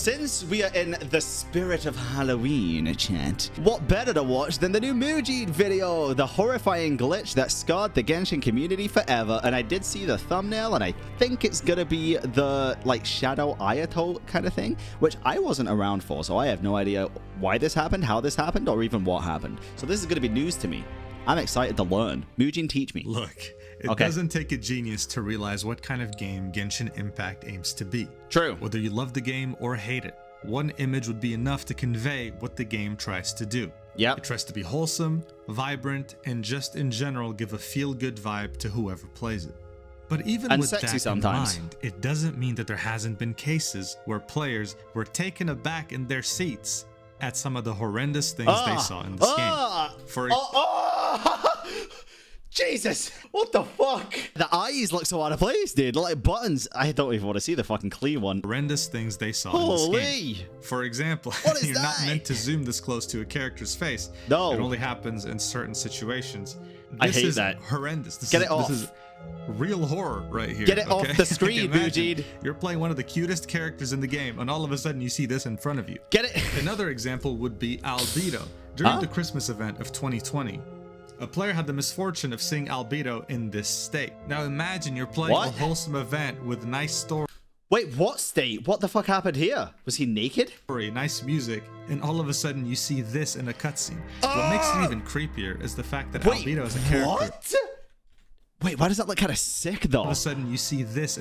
Since we are in the spirit of Halloween, chat, what better to watch than the new Muji video, the horrifying glitch that scarred the Genshin community forever. And I did see the thumbnail, and I think it's gonna be the like Shadow Ayato kind of thing, which I wasn't around for, so I have no idea why this happened, how this happened, or even what happened. So this is gonna be news to me. I'm excited to learn. Mujin, teach me. Look, it doesn't take a genius to realize what kind of game Genshin Impact aims to be. True. Whether you love the game or hate it, one image would be enough to convey what the game tries to do. Yep. It tries to be wholesome, vibrant, and just in general give a feel-good vibe to whoever plays it. But even with that in mind, it doesn't mean that there hasn't been cases where players were taken aback in their seats at some of the horrendous things they saw in this game. Jesus, what the fuck? The eyes look so out of place, dude. Like buttons. I don't even want to see the fucking clear one. Horrendous things they saw in this game. For example, you're not meant to zoom this close to a character's face. No. It only happens in certain situations. I hate that. Horrendous. Get it off. This is real horror right here. Get it off the screen, Mujin. You're playing one of the cutest characters in the game, and all of a sudden you see this in front of you. Get it. Another example would be Albedo. During the Christmas event of 2020, a player had the misfortune of seeing Albedo in this state. Now imagine you're playing a wholesome event with nice story. Wait, what state? What the fuck happened here? Was he naked? Nice music, and all of a sudden you see this in a cutscene. What makes it even creepier is the fact that Albedo is a character. What? Wait, why does that look kind of sick though? All of a sudden you see this.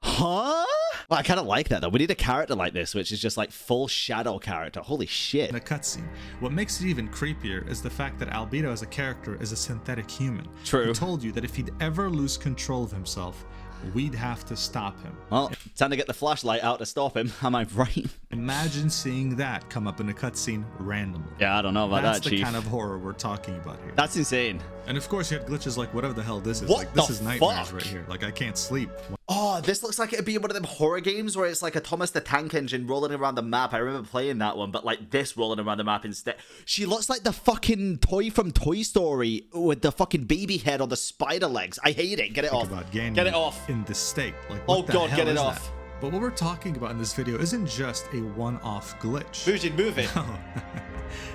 Huh? Well, I kind of like that though. We need a character like this, which is just like full shadow character. Holy shit. In a cutscene. What makes it even creepier is the fact that Albedo as a character is a synthetic human. True. Who told you that if he'd ever lose control of himself, we'd have to stop him. Well, time to get the flashlight out to stop him. Am I right? Imagine seeing that come up in a cutscene randomly. Yeah, I don't know about that, Chief. That's the kind of horror we're talking about here. That's insane. And of course you had glitches like whatever the hell this is. What like this the is nightmares fuck? right here. Like I can't sleep. Oh, this looks like it'd be one of them horror games where it's like a Thomas the Tank Engine rolling around the map. I remember playing that one, but like this rolling around the map instead. She looks like the fucking toy from Toy Story with the fucking baby head on the spider legs. I hate it. Get it off. Get it off. In this state. Like, oh god, get it off. But what we're talking about in this video isn't just a one-off glitch. Mujin, move it. No.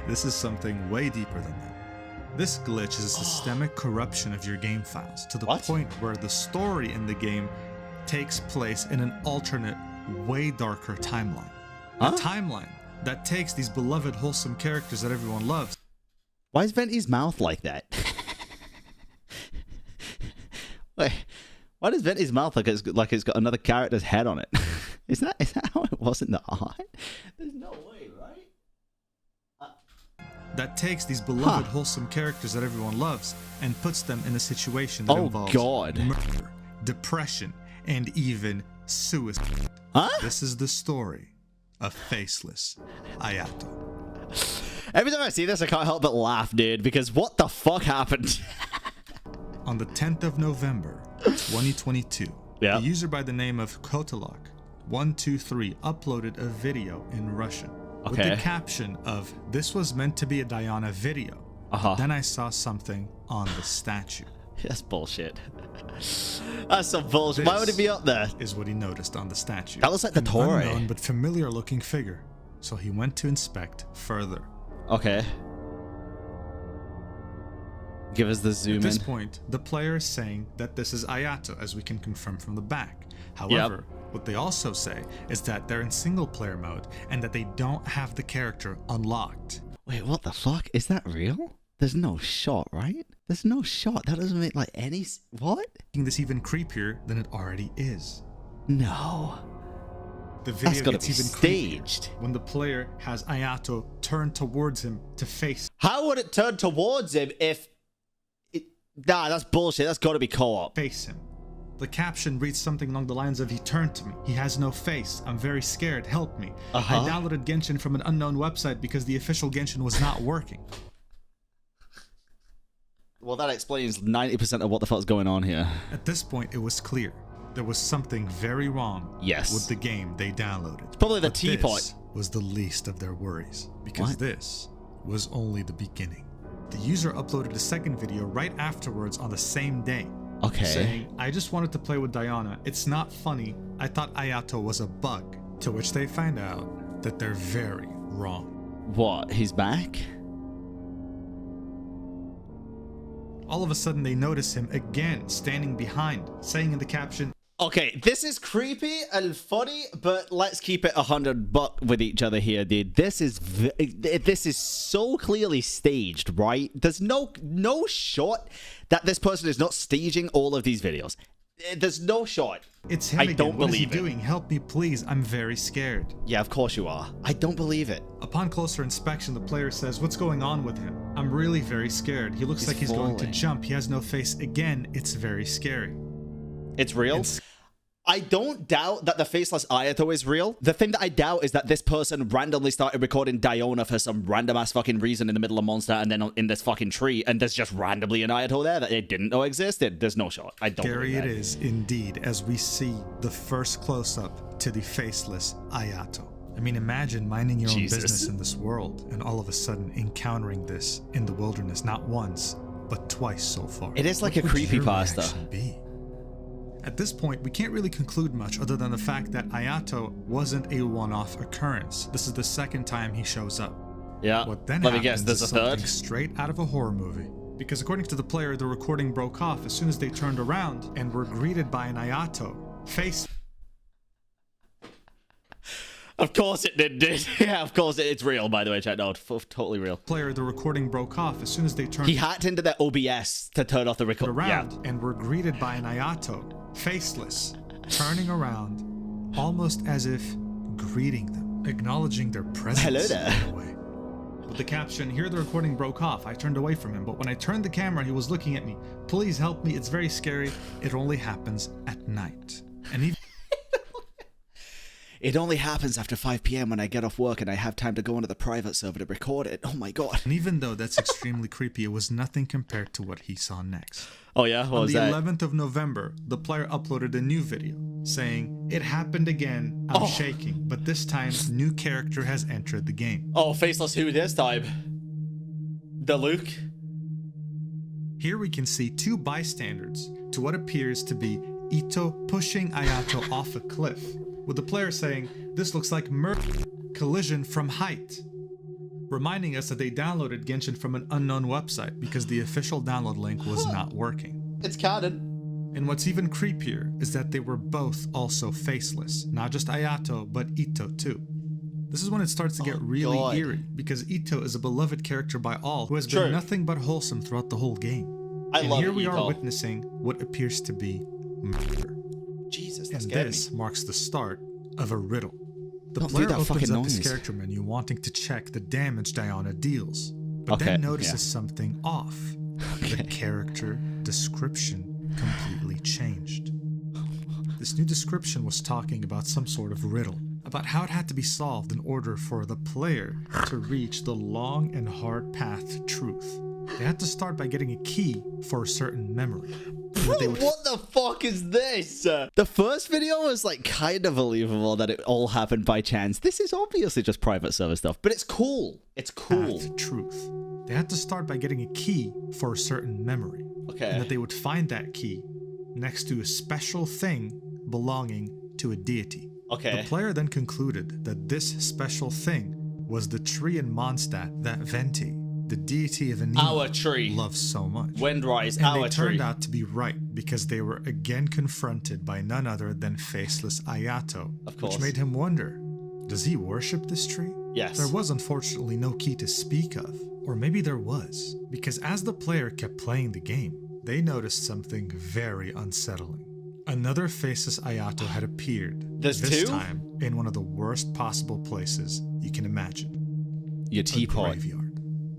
This is something way deeper than that. This glitch is a systemic corruption of your game files to the point where the story in the game takes place in an alternate, way darker timeline. A timeline that takes these beloved, wholesome characters that everyone loves. Why is Venti's mouth like that? Wait, why does Venti's mouth look like it's got another character's head on it? Is that how it was in the art? There's no way, right? That takes these beloved, wholesome characters that everyone loves and puts them in a situation that involves murder, depression, and even suicide. This is the story of Faceless Ayato. Every time I see this, I can't help but laugh, dude, because what the fuck happened? On the 10th of November, 2022, a user by the name of Kotolok123 uploaded a video in Russian with the caption of, "This was meant to be a Diana video. Then I saw something on the statue." That's bullshit. That's some bullshit. Why would it be up there? Is what he noticed on the statue. That looks like the Torii. An unknown but familiar looking figure. So he went to inspect further. Okay. Give us the zoom in. At this point, the player is saying that this is Ayato, as we can confirm from the back. However, what they also say is that they're in single player mode and that they don't have the character unlocked. Wait, what the fuck? Is that real? There's no shot, right? There's no shot. That doesn't make like any... What? Making this even creepier than it already is. No. The video That's gotta gets be even staged. When the player has Ayato turn towards him to face. How would it turn towards him if... Nah, that's bullshit. That's got to be co-op. Face him. The caption reads something along the lines of, "He turned to me. He has no face. I'm very scared. Help me. I downloaded Genshin from an unknown website because the official Genshin was not working." Well, that explains 90% of what the fuck's going on here. At this point, it was clear. There was something very wrong with the game they downloaded. It's probably the teapot. This was the least of their worries, because this was only the beginning. The user uploaded a second video right afterwards on the same day. Saying, "I just wanted to play with Diana. It's not funny. I thought Ayato was a bug." To which they find out that they're very wrong. What? He's back? All of a sudden, they notice him again standing behind, saying in the caption, Okay, this is creepy and funny, but let's keep it 100 buck with each other here, dude. This is so clearly staged, right? There's no shot that this person is not staging all of these videos. There's no shot. It's him I again. don't What believe is he doing? Help me, please. I'm very scared. Yeah, of course you are. I don't believe it. Upon closer inspection, the player says, what's going on with him? I'm really very scared. He looks like he's going to jump. He has no face. Again, it's very scary. It's real? I don't doubt that the faceless Ayato is real. The thing that I doubt is that this person randomly started recording Diona for some random ass fucking reason in the middle of Monster and then in this fucking tree, and there's just randomly an Ayato there that they didn't know existed. There's no shot. I don't Scary believe it that. is indeed, as we see the first close-up to the faceless Ayato. I mean, imagine minding your own business in this world and all of a sudden encountering this in the wilderness, not once, but twice so far. It is like a creepypasta. Be? At this point, we can't really conclude much other than the fact that Ayato wasn't a one-off occurrence. This is the second time he shows up. Yeah. What then Let me happens guess, there's is a third? something straight out of a horror movie. Because according to the player, the recording broke off as soon as they turned around and were greeted by an Ayato. Of course it did, dude. Yeah, of course it's real, by the way, chat. No, totally real. Player, the recording broke off as soon as they turned. He hacked into their OBS to turn off the record. Around and were greeted by an Ayato, faceless, turning around, almost as if greeting them, acknowledging their presence. Hello there. In a way. With the caption, here the recording broke off. I turned away from him, but when I turned the camera, he was looking at me. Please help me. It's very scary. It only happens at night. And even it only happens after 5 p.m. when I get off work and I have time to go onto the private server to record it. Oh my god. And even though that's extremely creepy, it was nothing compared to what he saw next. Oh yeah? What was that? On the 11th of November, the player uploaded a new video saying, it happened again, I'm shaking, but this time, new character has entered the game. Oh, faceless who this time? The Luke? Here we can see two bystanders to what appears to be Ito pushing Ayato off a cliff, with the player saying, this looks like murder, collision from height, reminding us that they downloaded Genshin from an unknown website because the official download link was not working. It's canon. And what's even creepier is that they were both also faceless, not just Ayato, but Ito too. This is when it starts to get really eerie, because Ito is a beloved character by all who has been nothing but wholesome throughout the whole game. And here we are witnessing what appears to be murder. Jesus, and this marks the start of a riddle. The player opens up his character menu wanting to check the damage Diona deals, but then notices something off. The character description completely changed. This new description was talking about some sort of riddle, about how it had to be solved in order for the player to reach the long and hard path to truth. They had to start by getting a key for a certain memory. What the fuck is this? The first video was like kind of believable that it all happened by chance. This is obviously just private server stuff, but it's cool. It's cool. Path to truth. They had to start by getting a key for a certain memory. Okay. And that they would find that key next to a special thing belonging to a deity. Okay. The player then concluded that this special thing was the tree in Mondstadt that Venti, the deity of Anima, loves so much. Windrise, and they turned out to be right, because they were again confronted by none other than faceless Ayato, which made him wonder, does he worship this tree? Yes. There was unfortunately no key to speak of, or maybe there was, because as the player kept playing the game, they noticed something very unsettling. Another faceless Ayato had appeared, this time in one of the worst possible places you can imagine. Your teapot. A graveyard.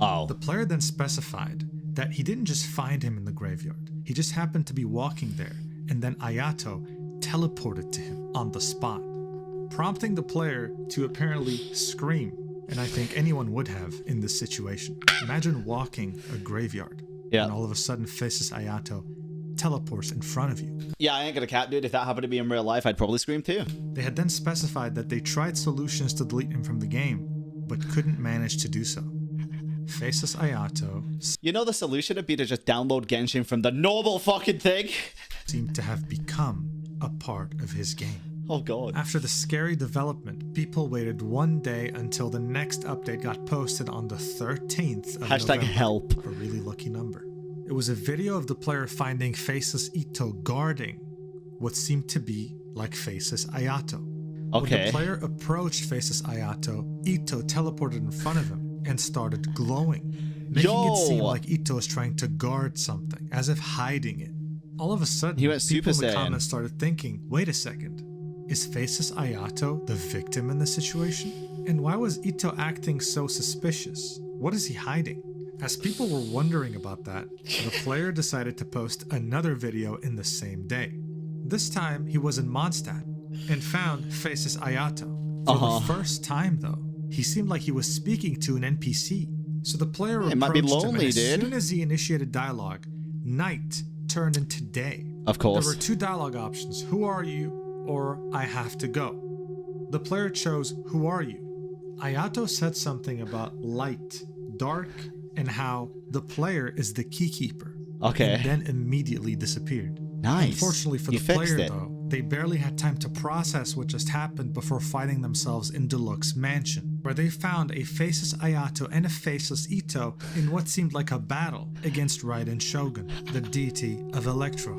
Oh. The player then specified that he didn't just find him in the graveyard. He just happened to be walking there, and then Ayato teleported to him on the spot, prompting the player to apparently scream, and I think anyone would have in this situation. Imagine walking a graveyard, and all of a sudden faceless Ayato teleports in front of you. Yeah, I ain't gonna cap, dude. If that happened to me in real life, I'd probably scream too. They had then specified that they tried solutions to delete him from the game, but couldn't manage to do so. Faceless Ayato, you know, the solution would be to just download Genshin from the normal fucking thing. Seemed to have become a part of his game. Oh god. After the scary development, people waited one day until the next update got posted on the 13th of Hashtag November. help. A really lucky number. It was a video of the player finding faceless Ito guarding what seemed to be like faceless Ayato. Okay. When the player approached faceless Ayato, Ito teleported in front of him and started glowing, making it seem like Ito was trying to guard something, as if hiding it. All of a sudden, He went Super people in the Saiyan. comments started thinking, wait a second, is faceless Ayato the victim in this situation? And why was Ito acting so suspicious? What is he hiding? As people were wondering about that, the player decided to post another video in the same day. This time, he was in Mondstadt and found faceless Ayato. For the first time, though, he seemed like he was speaking to an NPC. So the player approached might be lonely, him, and as dude. soon as he initiated dialogue, night turned into day. Of course. There were two dialogue options, who are you, or I have to go. The player chose, who are you? Ayato said something about light, dark, and how the player is the keykeeper. Okay. And then immediately disappeared. Nice. Unfortunately for You the player, fixed it. though, they barely had time to process what just happened before finding themselves in Deluxe Mansion, where they found a faceless Ayato and a faceless Ito in what seemed like a battle against Raiden Shogun, the deity of Electro.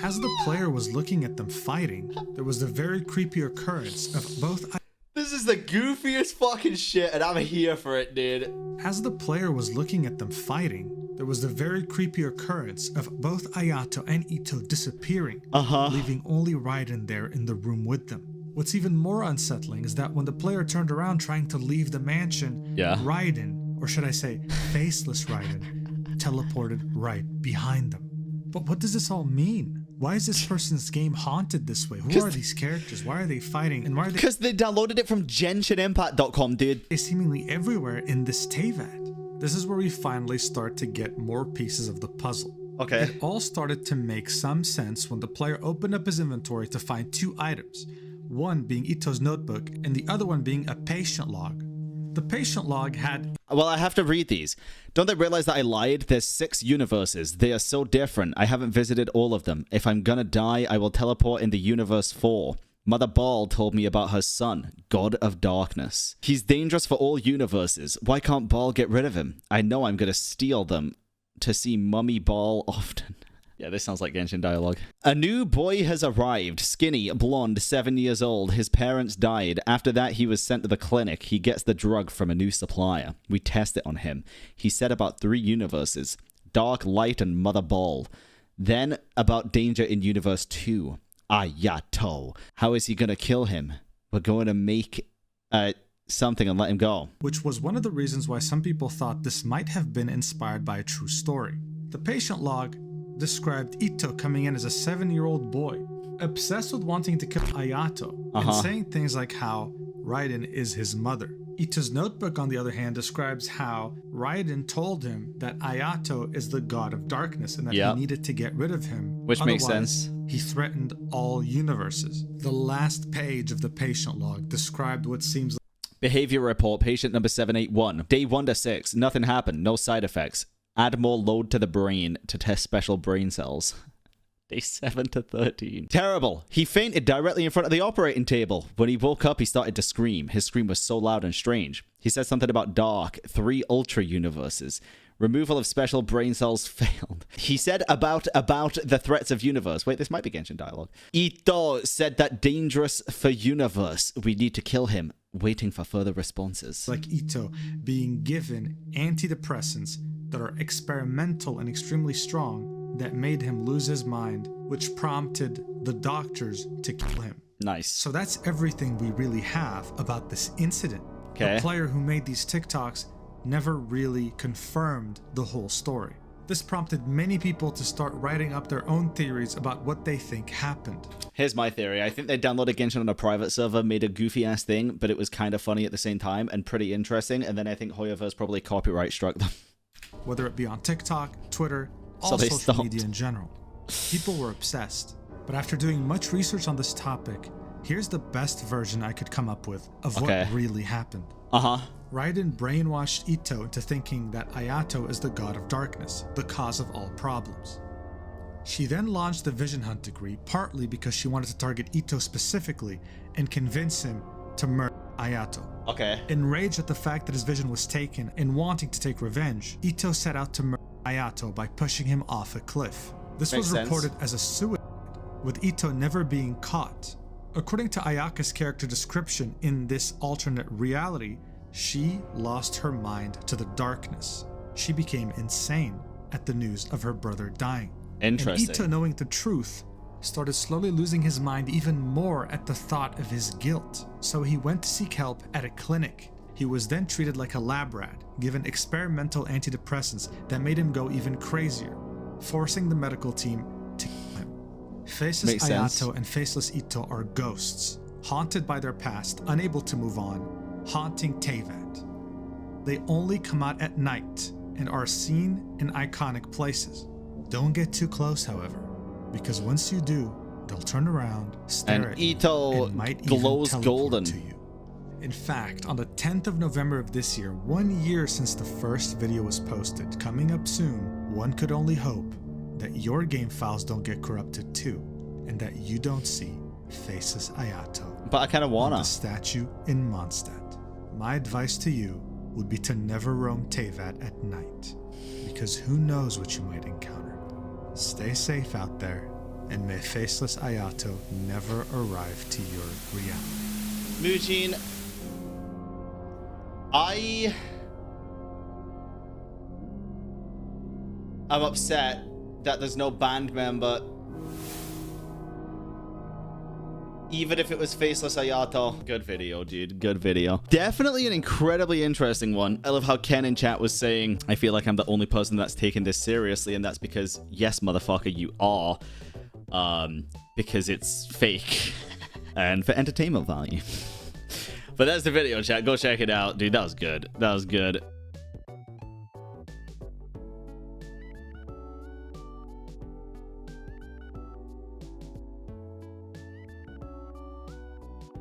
As the player was looking at them fighting, there was the very creepy occurrence of both. This is the goofiest fucking shit, and I'm here for it, dude. As the player was looking at them fighting, there was the very creepy occurrence of both Ayato and Ito disappearing, leaving only Raiden there in the room with them. What's even more unsettling is that when the player turned around trying to leave the mansion, Raiden, or should I say faceless Raiden, teleported right behind them. But what does this all mean? Why is this person's game haunted this way? Who are these characters? Why are they fighting? And why are they? Because they downloaded it from GenshinImpact.com, dude. They're seemingly everywhere in this Teyvat. This is where we finally start to get more pieces of the puzzle. Okay. It all started to make some sense when the player opened up his inventory to find two items, one being Ito's notebook and the other one being a patient log. The patient log had... Well, I have to read these. Don't they realize that I lied? There's 6 universes. They are so different. I haven't visited all of them. If I'm gonna die, I will teleport in the universe 4. Mother Ball told me about her son, God of Darkness. He's dangerous for all universes. Why can't Ball get rid of him? I know I'm gonna steal them to see Mummy Ball often. Yeah, this sounds like Genshin dialogue. A new boy has arrived. Skinny, blonde, 7 years old. His parents died. After that, he was sent to the clinic. He gets the drug from a new supplier. We test it on him. He said about 3 universes. Dark, Light, and Mother Ball. Then, about danger in Universe 2. Ayato. How is he gonna kill him? We're going to make something and let him go. Which was one of the reasons why some people thought this might have been inspired by a true story. The patient log described Ito coming in as a 7-year-old boy, obsessed with wanting to kill Ayato, and saying things like how Raiden is his mother. Ito's notebook, on the other hand, describes how Raiden told him that Ayato is the god of darkness and that he needed to get rid of him. Which makes sense. He threatened all universes. The last page of the patient log described what seems like Behavior report, patient number 781. Day 1 to 6. Nothing happened. No side effects. Add more load to the brain to test special brain cells. Day 7 to 13. Terrible. He fainted directly in front of the operating table. When he woke up, he started to scream. His scream was so loud and strange. He said something about dark, 3 ultra universes. Removal of special brain cells failed. He said about the threats of universe. Wait, this might be Genshin dialogue. Ito said that dangerous for universe. We need to kill him. Waiting for further responses. like Ito being given antidepressants that are experimental and extremely strong that made him lose his mind, which prompted the doctors to kill him. Nice. So that's everything we really have about this incident. Okay. The player who made these TikToks never really confirmed the whole story. This prompted many people to start writing up their own theories about what they think happened. Here's my theory. I think they downloaded Genshin on a private server, made a goofy-ass thing, but it was kind of funny at the same time and pretty interesting, and then I think Hoyoverse probably copyright struck them. Whether it be on TikTok, Twitter, all So they social stopped. media in general. People were obsessed. But after doing much research on this topic, here's the best version I could come up with of what really happened. Raiden brainwashed Ito into thinking that Ayato is the god of darkness, the cause of all problems. She then launched the Vision Hunt degree, partly because she wanted to target Ito specifically and convince him to murder Ayato. Okay. Enraged at the fact that his vision was taken and wanting to take revenge, Ito set out to murder Ayato by pushing him off a cliff. This was reported as a suicide, with Ito never being caught. According to Ayaka's character description in this alternate reality, she lost her mind to the darkness. She became insane at the news of her brother dying. Interesting. And Ito, knowing the truth, started slowly losing his mind even more at the thought of his guilt. So he went to seek help at a clinic. He was then treated like a lab rat, given experimental antidepressants that made him go even crazier, forcing the medical team to kill him. Faceless Ayato and Faceless Ito are ghosts, haunted by their past, unable to move on, haunting Teyvat. They only come out at night and are seen in iconic places. Don't get too close, however, because once you do, they'll turn around, stare at you, and might glows even golden to you. In fact, on the 10th of November of this year, 1 year since the first video was posted, coming up soon, one could only hope that your game files don't get corrupted too, and that you don't see Faceless Ayato. But I kind of wanna. On the statue in Mondstadt. My advice to you would be to never roam Teyvat at night, because who knows what you might encounter. Stay safe out there, and may Faceless Ayato never arrive to your reality. Mujin, I'm upset that there's no band member. Even if it was Faceless Ayato. Good video, dude. Good video. Definitely an incredibly interesting one. I love how Ken in chat was saying, I feel like I'm the only person that's taken this seriously, and that's because, yes, motherfucker, you are. Because it's fake. And for entertainment value. But that's the video, chat. Go check it out. Dude, that was good. That was good.